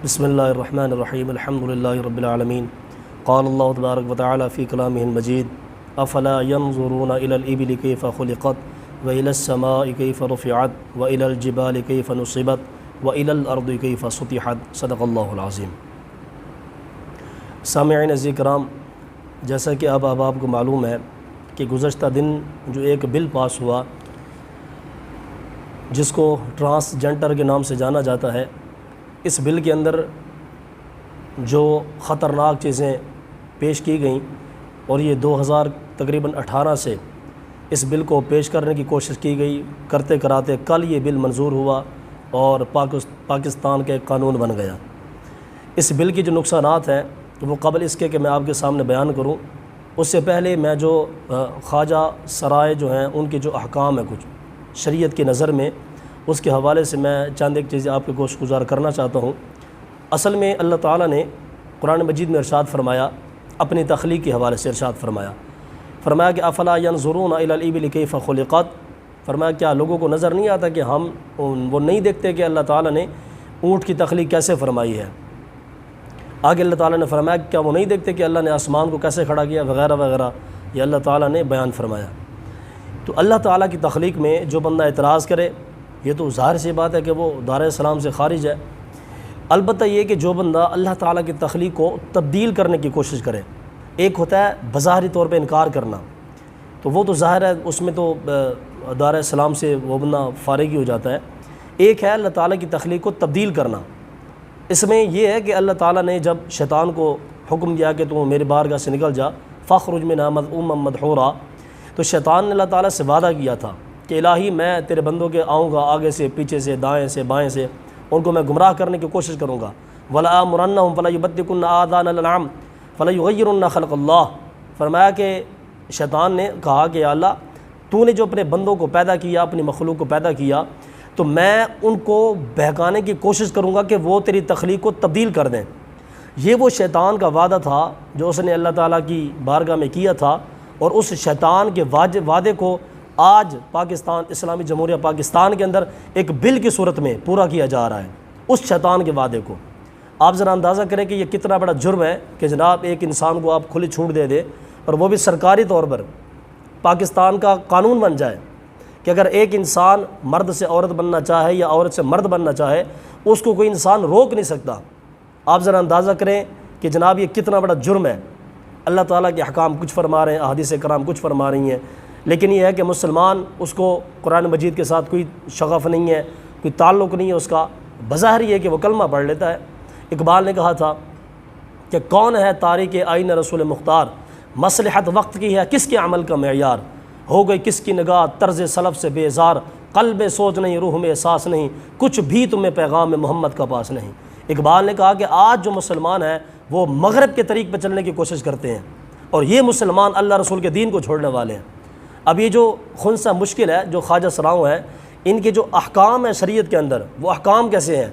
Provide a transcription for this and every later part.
بسم اللہ الرحمن الرحیم الحمد للہ رب العالمین قال اللہ تبارک وتعالی فی کلامہ المجید افلا ينظرون الى الابل کیف خلقت والى السماء کیف رفعت والى الجبال کیف نصبت والى الارض کیف سطحت صدق اللہ العظیم۔ سامعین عزیز کرام، جیسا کہ اب آپ کو معلوم ہے کہ گزشتہ دن جو ایک بل پاس ہوا جس کو ٹرانسجنڈر کے نام سے جانا جاتا ہے، اس بل کے اندر جو خطرناک چیزیں پیش کی گئیں اور یہ 2018 سے اس بل کو پیش کرنے کی کوشش کی گئی، کرتے کراتے کل یہ بل منظور ہوا اور پاکستان کا ایک قانون بن گیا۔ اس بل کی جو نقصانات ہیں وہ قبل اس کے کہ میں آپ کے سامنے بیان کروں، اس سے پہلے میں جو خواجہ سرائے جو ہیں ان کے جو احکام ہیں کچھ شریعت کی نظر میں، اس کے حوالے سے میں چند ایک چیزیں آپ کے گوش گزار کرنا چاہتا ہوں۔ اصل میں اللہ تعالیٰ نے قرآن مجید میں ارشاد فرمایا، اپنی تخلیق کے حوالے سے ارشاد فرمایا کہ افلا ينظرون الى الابل کیف خلقت، فرمایا کیا لوگوں کو نظر نہیں آتا کہ وہ نہیں دیکھتے کہ اللہ تعالیٰ نے اونٹ کی تخلیق کیسے فرمائی ہے۔ آگے اللہ تعالیٰ نے فرمایا کیا وہ نہیں دیکھتے کہ اللہ نے آسمان کو کیسے کھڑا کیا وغیرہ وغیرہ، یہ اللہ تعالیٰ نے بیان فرمایا۔ تو اللہ تعالیٰ کی تخلیق میں جو بندہ اعتراض کرے، یہ تو ظاہر سی بات ہے کہ وہ دار اسلام سے خارج ہے۔ البتہ یہ کہ جو بندہ اللہ تعالیٰ کی تخلیق کو تبدیل کرنے کی کوشش کرے، ایک ہوتا ہے بظاہری طور پہ انکار کرنا، تو وہ تو ظاہر ہے اس میں تو دار اسلام سے وہ بندہ فارغ ہی ہو جاتا ہے۔ ایک ہے اللہ تعالیٰ کی تخلیق کو تبدیل کرنا۔ اس میں یہ ہے کہ اللہ تعالیٰ نے جب شیطان کو حکم دیا کہ تو میرے بارگاہ سے نکل جا، فاخرج منہا مذءوما مدحورا، تو شیطان نے اللہ تعالیٰ سے وعدہ کیا تھا کہ الہی میں تیرے بندوں کے آؤں گا، آگے سے پیچھے سے دائیں سے بائیں سے ان کو میں گمراہ کرنے کی کوشش کروں گا۔ وَلَآمُرَنَّهُمْ فَلَيُبَتِّكُنَّ آذَانَ الْأَنْعَامِ فَلَيُغَيِّرُنَّ خَلْقَ اللَّهِ، فرمایا کہ شیطان نے کہا کہ یا اللہ تو نے جو اپنے بندوں کو پیدا کیا، اپنی مخلوق کو پیدا کیا، تو میں ان کو بہکانے کی کوشش کروں گا کہ وہ تیری تخلیق کو تبدیل کر دیں۔ یہ وہ شیطان کا وعدہ تھا جو اس نے اللہ تعالیٰ کی بارگاہ میں کیا تھا، اور اس شیطان کے وعدے کو آج پاکستان اسلامی جمہوریہ پاکستان کے اندر ایک بل کی صورت میں پورا کیا جا رہا ہے۔ اس شیطان کے وعدے کو آپ ذرا اندازہ کریں کہ یہ کتنا بڑا جرم ہے کہ جناب ایک انسان کو آپ کھلی چھوٹ دے دے، اور وہ بھی سرکاری طور پر پاکستان کا قانون بن جائے کہ اگر ایک انسان مرد سے عورت بننا چاہے یا عورت سے مرد بننا چاہے، اس کو کوئی انسان روک نہیں سکتا۔ آپ ذرا اندازہ کریں کہ جناب یہ کتنا بڑا جرم ہے۔ اللہ تعالیٰ کے احکام کچھ فرما رہے ہیں، احادیث کرام کچھ فرما رہی ہیں، لیکن یہ ہے کہ مسلمان اس کو قرآن مجید کے ساتھ کوئی شغف نہیں ہے، کوئی تعلق نہیں ہے اس کا، بظاہر یہ ہے کہ وہ کلمہ پڑھ لیتا ہے۔ اقبال نے کہا تھا کہ کون ہے تاریک آئین رسول مختار، مصلحت وقت کی ہے کس کے عمل کا معیار، ہو گئی کس کی نگاہ طرز سلف سے بیزار، قلب میں سوچ نہیں روح میں احساس نہیں، کچھ بھی تمہیں پیغام محمد کا پاس نہیں۔ اقبال نے کہا کہ آج جو مسلمان ہیں وہ مغرب کے طریق پہ چلنے کی کوشش کرتے ہیں، اور یہ مسلمان اللہ رسول کے دین کو چھوڑنے والے ہیں۔ اب یہ جو خنثی مشکل ہے جو خواجہ سراؤں ہیں، ان کے جو احکام ہیں شریعت کے اندر، وہ احکام کیسے ہیں؟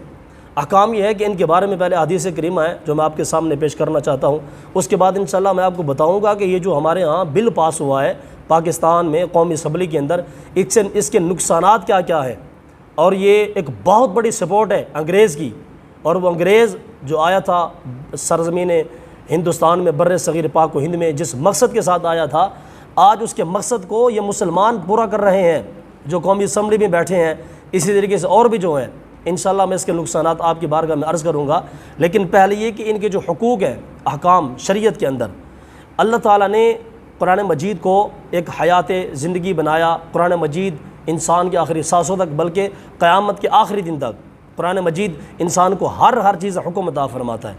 احکام یہ ہے کہ ان کے بارے میں پہلے حدیث کریمہ ہے جو میں آپ کے سامنے پیش کرنا چاہتا ہوں، اس کے بعد انشاءاللہ میں آپ کو بتاؤں گا کہ یہ جو ہمارے ہاں بل پاس ہوا ہے پاکستان میں قومی اسمبلی کے اندر، اس کے نقصانات کیا کیا ہیں، اور یہ ایک بہت بڑی سپورٹ ہے انگریز کی، اور وہ انگریز جو آیا تھا سرزمین ہندوستان میں، بر صغیر پاک و ہند میں، جس مقصد کے ساتھ آیا تھا، آج اس کے مقصد کو یہ مسلمان پورا کر رہے ہیں جو قومی اسمبلی میں بیٹھے ہیں۔ اسی طریقے سے اور بھی جو ہیں، انشاءاللہ میں اس کے نقصانات آپ کی بارگاہ میں عرض کروں گا، لیکن پہلے یہ کہ ان کے جو حقوق ہیں احکام شریعت کے اندر، اللہ تعالیٰ نے قرآن مجید کو ایک حیات زندگی بنایا۔ قرآن مجید انسان کے آخری سانسوں تک، بلکہ قیامت کے آخری دن تک قرآن مجید انسان کو ہر چیز حکم عطا فرماتا ہے۔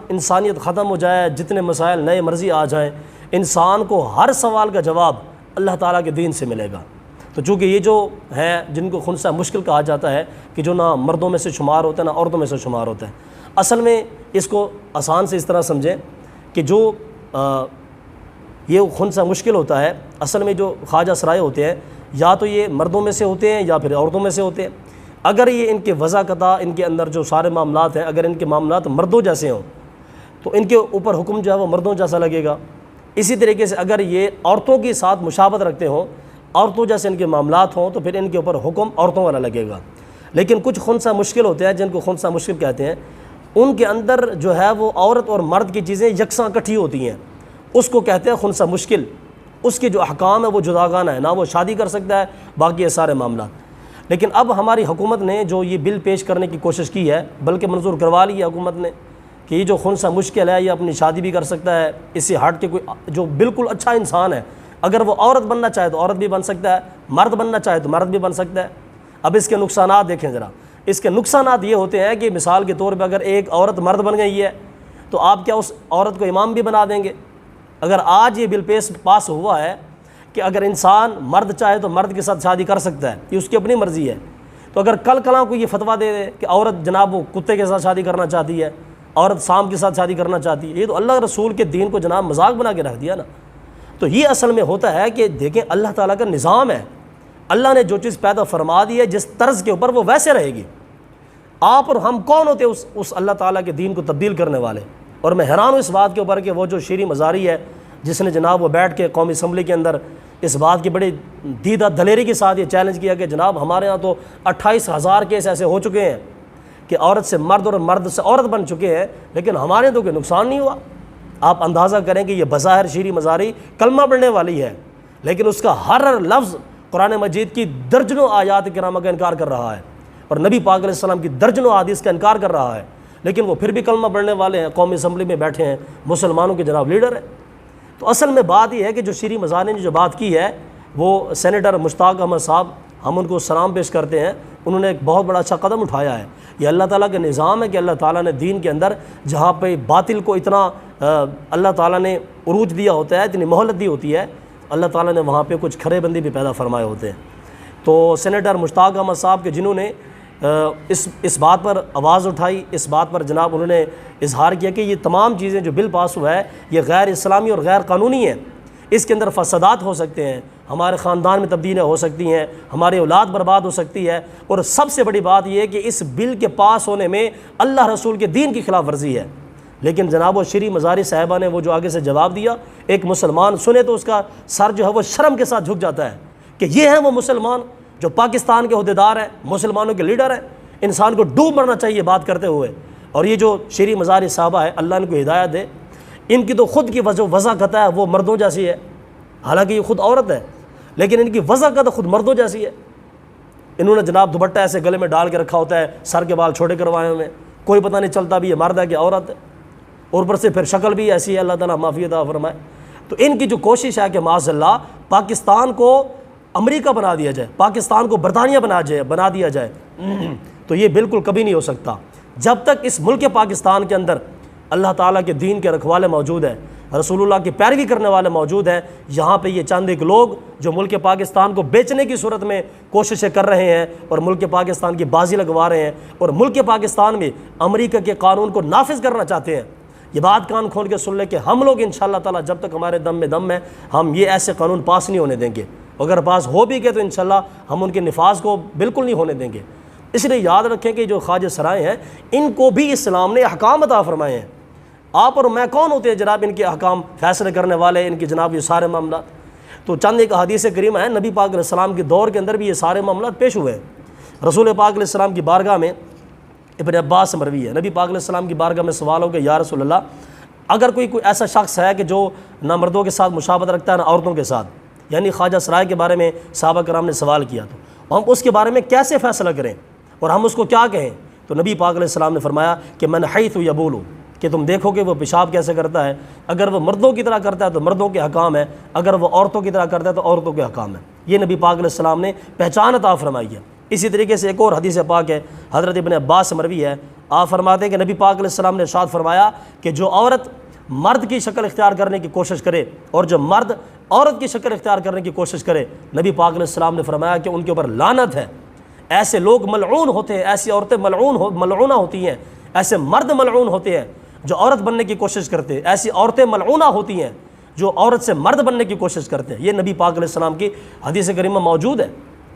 انسانیت ختم ہو جائے، جتنے مسائل نئے مرضی آ جائیں، انسان کو ہر سوال کا جواب اللہ تعالیٰ کے دین سے ملے گا۔ تو چونکہ یہ جو ہیں جن کو خنثی مشکل کہا جاتا ہے کہ جو نہ مردوں میں سے شمار ہوتے ہیں نہ عورتوں میں سے شمار ہوتے ہیں، اصل میں اس کو آسان سے اس طرح سمجھیں کہ جو یہ خنثی مشکل ہوتا ہے، اصل میں جو خواجہ سرائے ہوتے ہیں یا تو یہ مردوں میں سے ہوتے ہیں یا پھر عورتوں میں سے ہوتے ہیں۔ اگر یہ ان کے وضع قطع، ان کے اندر جو سارے معاملات ہیں، اگر ان کے معاملات مردوں جیسے ہوں تو ان کے اوپر حکم جو ہے وہ مردوں جیسا لگے گا۔ اسی طریقے سے اگر یہ عورتوں کے ساتھ مشابہت رکھتے ہوں، عورتوں جیسے ان کے معاملات ہوں، تو پھر ان کے اوپر حکم عورتوں والا لگے گا۔ لیکن کچھ خنثی مشکل ہوتے ہیں، جن کو خنثی مشکل کہتے ہیں، ان کے اندر جو ہے وہ عورت اور مرد کی چیزیں یکساں اکٹھی ہوتی ہیں، اس کو کہتے ہیں خنثی مشکل۔ اس کے جو احکام ہے وہ جداگانہ ہے، نہ وہ شادی کر سکتا ہے، باقی یہ سارے معاملات۔ لیکن اب ہماری حکومت نے جو یہ بل پیش کرنے کی کوشش کی ہے، بلکہ منظور کروا لی ہے حکومت نے، کہ یہ جو خنثی مشکل ہے یہ اپنی شادی بھی کر سکتا ہے، اس سے ہٹ کے کوئی جو بالکل اچھا انسان ہے، اگر وہ عورت بننا چاہے تو عورت بھی بن سکتا ہے، مرد بننا چاہے تو مرد بھی بن سکتا ہے۔ اب اس کے نقصانات دیکھیں ذرا۔ اس کے نقصانات یہ ہوتے ہیں کہ مثال کے طور پہ اگر ایک عورت مرد بن گئی ہے تو آپ کیا اس عورت کو امام بھی بنا دیں گے؟ اگر آج یہ بل پاس ہوا ہے کہ اگر انسان مرد چاہے تو مرد کے ساتھ شادی کر سکتا ہے، یہ اس کی اپنی مرضی ہے، تو اگر کل کلاں کو یہ فتویٰ دے دے کہ عورت جناب وہ کتے کے ساتھ شادی کرنا چاہتی ہے، عورت سانپ کے ساتھ شادی کرنا چاہتی ہے، یہ تو اللہ رسول کے دین کو جناب مذاق بنا کے رکھ دیا نا۔ تو یہ اصل میں ہوتا ہے کہ دیکھیں اللہ تعالیٰ کا نظام ہے، اللہ نے جو چیز پیدا فرما دی ہے جس طرز کے اوپر وہ ویسے رہے گی۔ آپ اور ہم کون ہوتے اس اللہ تعالیٰ کے دین کو تبدیل کرنے والے؟ اور میں حیران ہوں اس بات کے اوپر کہ وہ جو شیریں مزاری ہے جس نے جناب وہ بیٹھ کے قومی اسمبلی کے اندر اس بات کی بڑی دیدہ دلیری کے ساتھ یہ چیلنج کیا کہ جناب ہمارے ہاں تو 28,000 کیس ایسے ہو چکے ہیں کہ عورت سے مرد اور مرد سے عورت بن چکے ہیں، لیکن ہمارے تو کوئی نقصان نہیں ہوا۔ آپ اندازہ کریں کہ یہ بظاہر شیریں مزاری کلمہ پڑھنے والی ہے، لیکن اس کا ہر لفظ قرآن مجید کی درجنوں آیات کرامہ کا انکار کر رہا ہے، اور نبی پاک علیہ السلام کی درجنوں احادیث کا انکار کر رہا ہے، لیکن وہ پھر بھی کلمہ پڑھنے والے ہیں، قومی اسمبلی میں بیٹھے ہیں، مسلمانوں کے جناب لیڈر ہیں۔ تو اصل میں بات یہ ہے کہ جو شیریں مزاری نے جو بات کی ہے وہ سینیٹر مشتاق احمد صاحب، ہم ان کو سلام پیش کرتے ہیں، انہوں نے ایک بہت بڑا اچھا قدم اٹھایا ہے۔ یہ اللہ تعالیٰ کا نظام ہے کہ اللہ تعالیٰ نے دین کے اندر جہاں پہ باطل کو اتنا اللہ تعالیٰ نے عروج دیا ہوتا ہے، اتنی مہلت دی ہوتی ہے، اللہ تعالیٰ نے وہاں پہ کچھ کھرے بندی بھی پیدا فرمائے ہوتے ہیں۔ تو سینیٹر مشتاق احمد صاحب کے جنہوں نے اس بات پر آواز اٹھائی، اس بات پر جناب انہوں نے اظہار کیا کہ یہ تمام چیزیں جو بل پاس ہوا ہے یہ غیر اسلامی اور غیر قانونی ہیں، اس کے اندر فسادات ہو سکتے ہیں، ہمارے خاندان میں تبدیلیاں ہو سکتی ہیں، ہماری اولاد برباد ہو سکتی ہے، اور سب سے بڑی بات یہ ہے کہ اس بل کے پاس ہونے میں اللہ رسول کے دین کی خلاف ورزی ہے۔ لیکن جناب وہ شیریں مزاری صاحبہ نے وہ جو آگے سے جواب دیا، ایک مسلمان سنے تو اس کا سر جو ہے وہ شرم کے ساتھ جھک جاتا ہے کہ یہ ہیں وہ مسلمان جو پاکستان کے عہدیدار ہیں، مسلمانوں کے لیڈر ہیں، انسان کو ڈوب مرنا چاہیے بات کرتے ہوئے۔ اور یہ جو شیریں مزاری صاحبہ ہے، اللہ ان کو ہدایت دے، ان کی تو خود کی وضاحت ہے وہ مردوں جیسی ہے، حالانکہ یہ خود عورت ہے، لیکن ان کی وضاحت خود مردوں جیسی ہے۔ انہوں نے جناب دوپٹہ ایسے گلے میں ڈال کے رکھا ہوتا ہے، سر کے بال چھوٹے کروائے ہوئے، کوئی پتہ نہیں چلتا بھی یہ مرد ہے کہ عورت ہے، اور اوپر سے پھر شکل بھی ایسی ہے، اللہ تعالیٰ معافی عطا فرمائے۔ تو ان کی جو کوشش ہے کہ معاذ اللہ پاکستان کو امریکہ بنا دیا جائے، پاکستان کو برطانیہ بنا دیا جائے، تو یہ بالکل کبھی نہیں ہو سکتا جب تک اس ملک پاکستان کے اندر اللہ تعالیٰ کے دین کے رکھوالے موجود ہیں، رسول اللہ کی پیروی کرنے والے موجود ہیں۔ یہاں پہ یہ چند ایک لوگ جو ملک پاکستان کو بیچنے کی صورت میں کوششیں کر رہے ہیں اور ملک پاکستان کی بازی لگوا رہے ہیں، اور ملک پاکستان میں امریکہ کے قانون کو نافذ کرنا چاہتے ہیں۔ یہ بات کان کھول کے سن لے کہ ہم لوگ انشاءاللہ تعالیٰ جب تک ہمارے دم میں دم ہے، ہم یہ ایسے قانون پاس نہیں ہونے دیں گے، اگر پاس ہو بھی گئے تو انشاءاللہ ہم ان کے نفاذ کو بالکل نہیں ہونے دیں گے۔ اس لیے یاد رکھیں کہ جو خواجہ سرائے ہیں ان کو بھی اسلام نے احکام عطا فرمائے ہیں۔ آپ اور میں کون ہوتے ہیں جناب ان کے احکام فیصلے کرنے والے، ان کی جناب یہ سارے معاملات؟ تو چند ایک احادیث کریمہ ہیں، نبی پاک علیہ السلام کے دور کے اندر بھی یہ سارے معاملات پیش ہوئے ہیں۔ رسول پاک علیہ السلام کی بارگاہ میں ابن عباس مروی ہے، نبی پاک علیہ السلام کی بارگاہ میں سوال ہو کہ یا رسول اللہ، اگر کوئی ایسا شخص ہے کہ جو نہ مردوں کے ساتھ مشابہت رکھتا ہے نہ عورتوں کے ساتھ، یعنی خواجہ سرائے کے بارے میں صحابہ کرام نے سوال کیا، تو ہم اس کے بارے میں کیسے فیصلہ کریں اور ہم اس کو کیا کہیں؟ تو نبی پاک علیہ السلام نے فرمایا کہ من حیث یبول، کہ تم دیکھو کہ وہ پیشاب کیسے کرتا ہے، اگر وہ مردوں کی طرح کرتا ہے تو مردوں کے حکام ہے، اگر وہ عورتوں کی طرح کرتا ہے تو عورتوں کے حکام ہے۔ یہ نبی پاک علیہ السلام نے پہچان عطا فرمائی ہے۔ اسی طریقے سے ایک اور حدیث پاک ہے، حضرت ابن عباس مروی ہے، آپ فرماتے ہیں کہ نبی پاک علیہ السلام نے ارشاد فرمایا کہ جو عورت مرد کی شکل اختیار کرنے کی کوشش کرے اور جو مرد عورت کی شکل اختیار کرنے کی کوشش کرے، نبی پاک علیہ السلام نے فرمایا کہ ان کے اوپر لعنت ہے۔ ایسے لوگ ملعون ہوتے ہیں، ایسی عورتیں ملعونہ ہوتی ہیں، ایسے مرد ملعون ہوتے ہیں جو عورت بننے کی کوشش کرتے ہیں، ایسی عورتیں ملعونہ ہوتی ہیں جو عورت سے مرد بننے کی کوشش کرتے ہیں۔ یہ نبی پاک علیہ السلام کی حدیث کریمہ موجود ہے،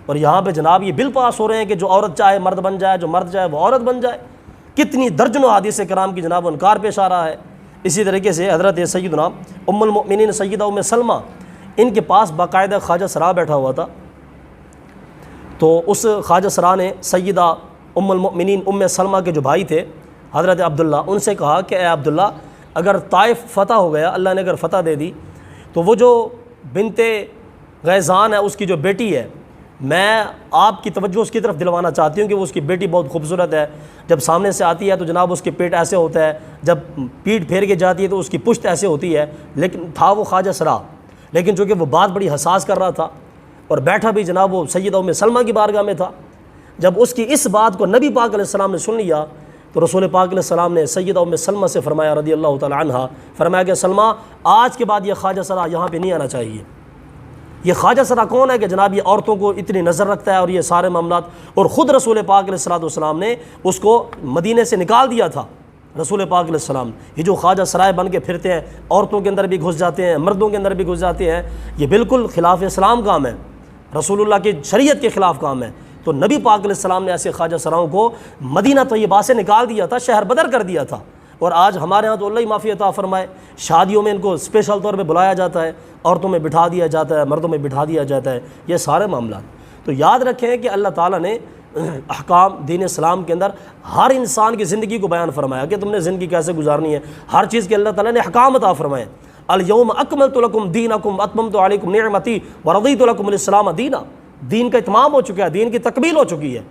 اور یہاں پہ جناب یہ بل پاس ہو رہے ہیں کہ جو عورت چاہے مرد بن جائے، جو مرد چاہے وہ عورت بن جائے۔ کتنی درجنوں حدیث کرام کی جناب انکار پیش آ رہا ہے۔ اسی طریقے سے حضرت سیدنا ام المؤمنین سیدہ ام سلمہ، ان کے پاس باقاعدہ خواجہ سرا بیٹھا ہوا تھا، تو اس خواجہ سرا نے سیدہ ام المؤمنین ام سلمہ کے جو بھائی تھے حضرت عبداللہ، ان سے کہا کہ اے عبداللہ، اگر طائف فتح ہو گیا، اللہ نے اگر فتح دے دی، تو وہ جو بنت غیظان ہے اس کی جو بیٹی ہے، میں آپ کی توجہ اس کی طرف دلوانا چاہتی ہوں کہ وہ اس کی بیٹی بہت خوبصورت ہے، جب سامنے سے آتی ہے تو جناب اس کے پیٹ ایسے ہوتا ہے، جب پیٹھ پھیر کے جاتی ہے تو اس کی پشت ایسے ہوتی ہے، لیکن تھا وہ خواجہ سرا، لیکن چونکہ وہ بات بڑی حساس کر رہا تھا اور بیٹھا بھی جناب وہ سیدہ ام سلمہ کی بارگاہ میں تھا، جب اس کی اس بات کو نبی پاک علیہ السلام نے سن لیا تو رسول پاک علیہ السلام نے سیدہ ام سلمہ سے فرمایا رضی اللہ تعالی عنہ، فرمایا کہ سلمہ، آج کے بعد یہ خواجہ سرا یہاں پہ نہیں آنا چاہیے۔ یہ خواجہ سرا کون ہے کہ جناب یہ عورتوں کو اتنی نظر رکھتا ہے اور یہ سارے معاملات، اور خود رسول پاک علیہ السلام نے اس کو مدینے سے نکال دیا تھا۔ رسول پاک علیہ السلام یہ جو خواجہ سرائے بن کے پھرتے ہیں، عورتوں کے اندر بھی گھس جاتے ہیں، مردوں کے اندر بھی گھس جاتے ہیں، یہ بالکل خلاف اسلام کام ہے، رسول اللہ کی شریعت کے خلاف کام ہے۔ تو نبی پاک علیہ السلام نے ایسے خواجہ سراؤں کو مدینہ طیبہ سے نکال دیا تھا، شہر بدر کر دیا تھا، اور آج ہمارے ہاں تو اللہ ہی معافی عطا فرمائے، شادیوں میں ان کو اسپیشل طور پہ بلایا جاتا ہے، عورتوں میں بٹھا دیا جاتا ہے، مردوں میں بٹھا دیا جاتا ہے، یہ سارے معاملات۔ تو یاد رکھیں کہ اللہ تعالیٰ نے احکام دین اسلام کے اندر ہر انسان کی زندگی کو بیان فرمایا کہ تم نے زندگی کیسے گزارنی ہے، ہر چیز کے اللہ تعالیٰ نے احکام عطا فرمائے۔ الیوم اکملت لکم دینکم اتممت علیکم نعمتی ورضیت لکم الاسلام دینا، دین کا اتمام ہو چکا ہے، دین کی تکمیل ہو چکی ہے۔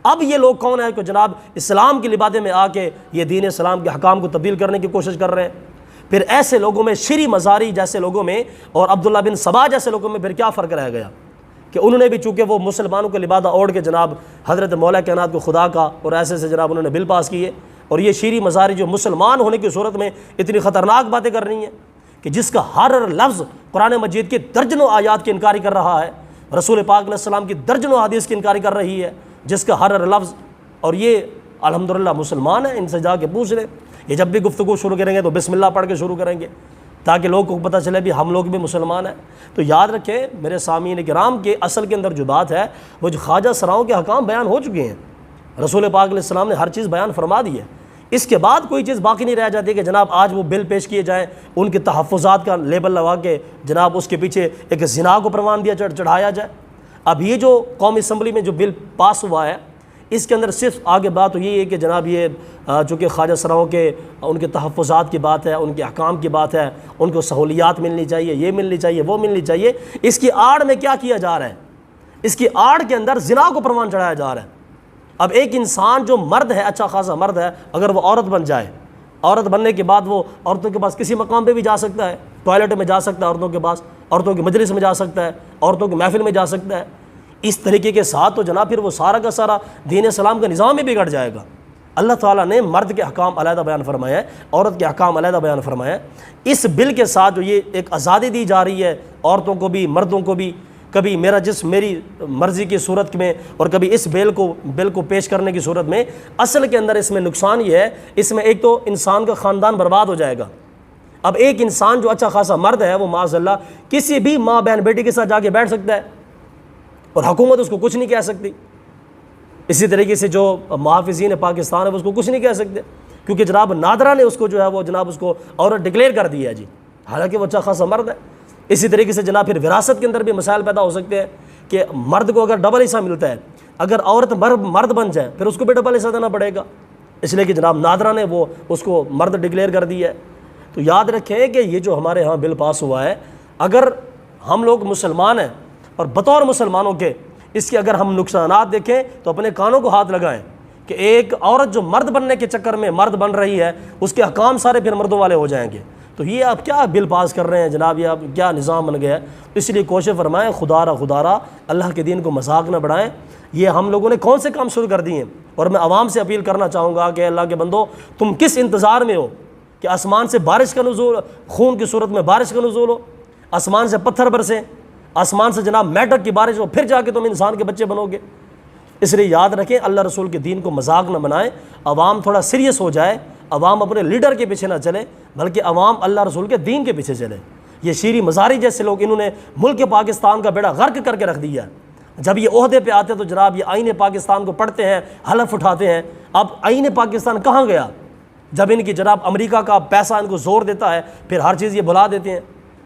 اب یہ لوگ کون ہیں کہ جناب اسلام کی لبادے میں آ کے یہ دین اسلام کے حکام کو تبدیل کرنے کی کوشش کر رہے ہیں۔ پھر ایسے لوگوں میں شری مزاری جیسے لوگوں میں اور عبداللہ بن سبا جیسے لوگوں میں پھر کیا فرق رہ گیا کہ انہوں نے بھی چونکہ وہ مسلمانوں کے لبادہ اوڑھ کے جناب حضرت مولا کائنات کو خدا کا اور ایسے سے جناب انہوں نے بل پاس کیے، اور یہ شری مزاری جو مسلمان ہونے کی صورت میں اتنی خطرناک باتیں کر رہی ہیں کہ جس کا ہر لفظ قرآن مجید کے درجنوں آیات کی انکاری کر رہا ہے، رسول پاک علیہ السلام کی درجنوں حدیث کی انکاری کر رہی ہے، جس کا ہر لفظ، اور یہ الحمدللہ مسلمان ہیں، ان سے جا کے پوچھ لیں، یہ جب بھی گفتگو شروع کریں گے تو بسم اللہ پڑھ کے شروع کریں گے تاکہ لوگوں کو پتہ چلے بھی ہم لوگ بھی مسلمان ہیں۔ تو یاد رکھیں میرے سامعین کرام کے اصل کے اندر جو بات ہے وہ جو خواجہ سراؤں کے حکام بیان ہو چکے ہیں، رسول پاک علیہ السلام نے ہر چیز بیان فرما دی ہے، اس کے بعد کوئی چیز باقی نہیں رہ جاتی کہ جناب آج وہ بل پیش کیے جائیں، ان کے تحفظات کا لیبل لگا کے جناب اس کے پیچھے ایک زنا کو پروان دیا چڑھایا جائے۔ اب یہ جو قومی اسمبلی میں جو بل پاس ہوا ہے اس کے اندر صرف آگے بات تو یہ ہے کہ جناب یہ چونکہ خواجہ سراؤں کے ان کے تحفظات کی بات ہے، ان کے احکام کی بات ہے، ان کو سہولیات ملنی چاہیے، یہ ملنی چاہیے، وہ ملنی چاہیے، اس کی آڑ میں کیا کیا جا رہا ہے؟ اس کی آڑ کے اندر زنا کو پروان چڑھایا جا رہا ہے۔ اب ایک انسان جو مرد ہے، اچھا خاصا مرد ہے، اگر وہ عورت بن جائے، عورت بننے کے بعد وہ عورتوں کے پاس کسی مقام پہ بھی جا سکتا ہے، ٹوائلٹ میں جا سکتا ہے عورتوں کے پاس، عورتوں کی مجلس میں جا سکتا ہے، عورتوں کی محفل میں جا سکتا ہے، اس طریقے کے ساتھ تو جناب پھر وہ سارا کا سارا دین اسلام کا نظام ہی بگڑ جائے گا۔ اللہ تعالیٰ نے مرد کے احکام علیحدہ بیان فرمایا ہے، عورت کے احکام علیحدہ بیان فرمایا ہے۔ اس بل کے ساتھ جو یہ ایک آزادی دی جا رہی ہے عورتوں کو بھی مردوں کو بھی، کبھی میرا جسم میری مرضی کی صورت میں اور کبھی اس بل کو پیش کرنے کی صورت میں، اصل کے اندر اس میں نقصان یہ ہے، اس میں ایک تو انسان کا خاندان برباد ہو جائے گا۔ اب ایک انسان جو اچھا خاصا مرد ہے وہ معاذ اللہ کسی بھی ماں بہن بیٹی کے ساتھ جا کے بیٹھ سکتا ہے اور حکومت اس کو کچھ نہیں کہہ سکتی، اسی طریقے سے جو محافظین پاکستان ہے وہ اس کو کچھ نہیں کہہ سکتے، کیونکہ جناب نادرہ نے اس کو جو ہے وہ جناب اس کو عورت ڈکلیئر کر دیا ہے جی، حالانکہ وہ اچھا خاصا مرد ہے۔ اسی طریقے سے جناب پھر وراثت کے اندر بھی مسائل پیدا ہو سکتے ہیں کہ مرد کو اگر ڈبل حصہ ملتا ہے، اگر عورت مرد بن جائے پھر اس کو بھی ڈبل حصہ دینا پڑے گا، اس لیے کہ جناب نادرہ نے وہ اس کو مرد ڈکلیئر کر دیا ہے۔ تو یاد رکھیں کہ یہ جو ہمارے ہاں بل پاس ہوا ہے، اگر ہم لوگ مسلمان ہیں اور بطور مسلمانوں کے اس کے اگر ہم نقصانات دیکھیں تو اپنے کانوں کو ہاتھ لگائیں کہ ایک عورت جو مرد بننے کے چکر میں مرد بن رہی ہے اس کے احکام سارے پھر مردوں والے ہو جائیں گے۔ تو یہ آپ کیا بل پاس کر رہے ہیں جناب، یہ آپ کیا نظام بن گیا ہے؟ اس لیے کوشش فرمائیں خدا را اللہ کے دین کو مذاق نہ بڑھائیں۔ یہ ہم لوگوں نے کون سے کام شروع کر دیے ہیں، اور میں عوام سے اپیل کرنا چاہوں گا کہ اللہ کے بندو تم کس انتظار میں ہو کہ آسمان سے بارش کا نزول، خون کی صورت میں بارش کا نزول ہو، آسمان سے پتھر برسیں، آسمان سے جناب میٹر کی بارش ہو، پھر جا کے تم انسان کے بچے بنو گے؟ اس لیے یاد رکھیں اللہ رسول کے دین کو مذاق نہ بنائیں، عوام تھوڑا سیریس ہو جائے، عوام اپنے لیڈر کے پیچھے نہ چلے بلکہ عوام اللہ رسول کے دین کے پیچھے چلے۔ یہ شیری مزاری جیسے لوگ انہوں نے ملک پاکستان کا بیڑا غرق کر کے رکھ دیا ہے۔ جب یہ عہدے پہ آتے تو جناب یہ آئین پاکستان کو پڑھتے ہیں، حلف اٹھاتے ہیں۔ اب آئین پاکستان کہاں گیا جب ان کی جناب امریکہ کا پیسہ ان کو زور دیتا ہے، پھر ہر چیز یہ بھلا دیتے ہیں۔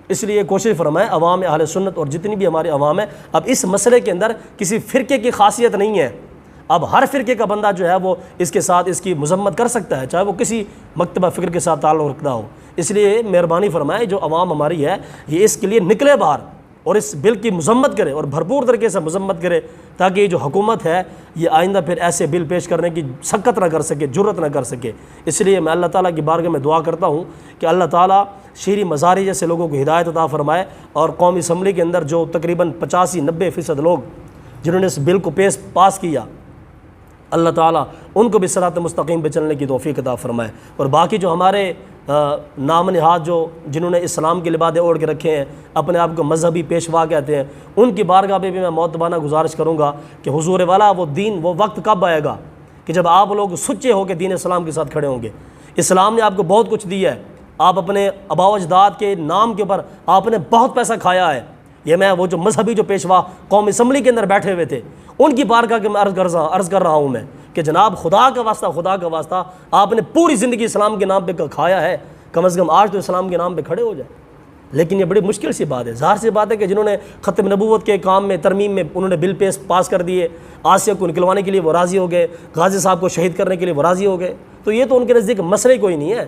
اس لیے کوشش فرمائیں عوام اہل سنت اور جتنی بھی ہماری عوام ہے، اب اس مسئلے کے اندر کسی فرقے کی خاصیت نہیں ہے، اب ہر فرقے کا بندہ جو ہے وہ اس کے ساتھ اس کی مذمت کر سکتا ہے، چاہے وہ کسی مکتبہ فکر کے ساتھ تعلق رکھتا ہو۔ اس لیے مہربانی فرمائیں جو عوام ہماری ہے یہ اس کے لیے نکلے باہر اور اس بل کی مذمت کرے اور بھرپور طریقے سے مذمت کرے، تاکہ یہ جو حکومت ہے یہ آئندہ پھر ایسے بل پیش کرنے کی سکت نہ کر سکے، جرت نہ کر سکے۔ اس لیے میں اللہ تعالیٰ کی بارگاہ میں دعا کرتا ہوں کہ اللہ تعالیٰ شیریں مزاری جیسے لوگوں کو ہدایت عطا فرمائے، اور قومی اسمبلی کے اندر جو تقریباً 85-90% لوگ جنہوں نے اس بل کو پاس کیا، اللہ تعالیٰ ان کو بھی صراط مستقیم پہ چلنے کی توفیق عطا فرمائے۔ اور باقی جو ہمارے نام نہاد جنہوں نے اسلام کے لبادے اوڑھ کے رکھے ہیں، اپنے آپ کو مذہبی پیشوا کہتے ہیں، ان کی بارگاہ پہ بھی میں معتبانہ گزارش کروں گا کہ حضور والا وہ دین، وہ وقت کب آئے گا کہ جب آپ لوگ سچے ہو کے دین اسلام کے ساتھ کھڑے ہوں گے۔ اسلام نے آپ کو بہت کچھ دیا ہے، آپ اپنے آباء و اجداد کے نام کے اوپر آپ نے بہت پیسہ کھایا ہے۔ یہ میں وہ جو مذہبی جو پیشوا قومی اسمبلی کے اندر بیٹھے ہوئے تھے ان کی بارگاہ کے میں عرض کر رہا ہوں میں کہ جناب خدا کا واسطہ آپ نے پوری زندگی اسلام کے نام پہ کھایا ہے، کم از کم آج تو اسلام کے نام پہ کھڑے ہو جائے۔ لیکن یہ بڑی مشکل سی بات ہے، ظاہر سی بات ہے کہ جنہوں نے ختم نبوت کے کام میں ترمیم میں انہوں نے بل پاس کر دیے، آسیہ کو نکلوانے کے لیے وہ راضی ہو گئے، غازی صاحب کو شہید کرنے کے لیے وہ راضی ہو گئے، تو یہ تو ان کے نزدیک مسئلہ ہی کوئی نہیں ہے،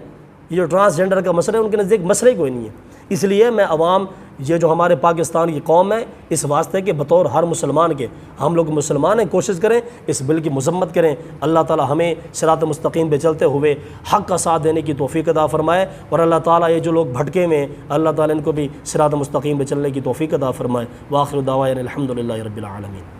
یہ جو ٹرانسجنڈر کا مسئلہ ہے ان کے نزدیک مسئلہ ہی کوئی نہیں ہے۔ اس لیے میں عوام، یہ جو ہمارے پاکستان کی قوم ہے، اس واسطے کہ بطور ہر مسلمان کے ہم لوگ مسلمان ہیں، کوشش کریں اس بل کی مذمت کریں۔ اللہ تعالی ہمیں صراط مستقیم پہ چلتے ہوئے حق کا ساتھ دینے کی توفیق عطا فرمائے، اور اللہ تعالیٰ یہ جو لوگ بھٹکے میں اللہ تعالیٰ ان کو بھی صراط مستقیم پہ چلنے کی توفیق عطا فرمائے۔ وآخر دعوانا الحمدللہ رب العالمین۔